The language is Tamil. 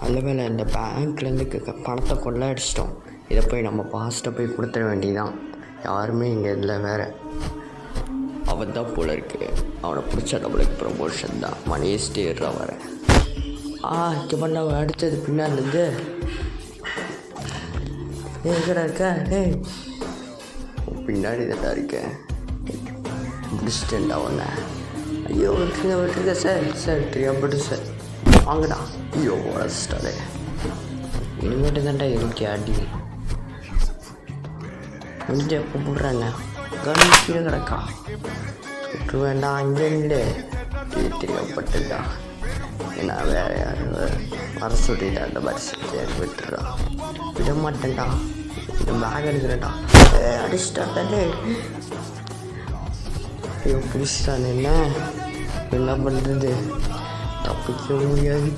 நல்ல வேளை இந்த பேங்க்லேருந்து பணத்தை கொள்ளடிச்சிட்டோம். இதை போய் நம்ம பாஸ்ட்டை போய் கொடுத்துட வேண்டியதான். யாருமே இங்கே இல்லை வேறு. அவன் தான் போல இருக்கு. அவனை பிடிச்சா நம்மளுக்கு ப்ரமோஷன் தான். மணியே ஸ்டேர்றா வர. இங்கே பண்ண அடுத்தது பின்னாடிலேருந்து எங்கடா இருக்க? பின்னாடி தான்டா இருக்கேன். முடிச்சிட்டேன்டா ஒன்று. ஐயோ விட்டுருங்க சார் தெரியாமட்டு சார். வாங்கடா. ஐயோ உடச்சிட்டாலே. இனிமேட்டு தான்டா எனக்கு அடி முடிஞ்ச கூப்பிட்றாங்க. கவனிச்சு கிடக்கா சுற்று வேண்டாம். அங்கே இல்லை தெரியாமட்டுடா. ஏன்னா வேறு யாரும் வர சொல்லிட்டா அந்த மாதிரி விட்டுறா. விட மாட்டேன்டா. இந்த பேக் எடுக்கிறேன்டா. அடிச்சிட்டாண்டே. ஐயோ பிடிச்சிட்டான். என்ன பண்ணுறது? தப்பிக்க முடியாது.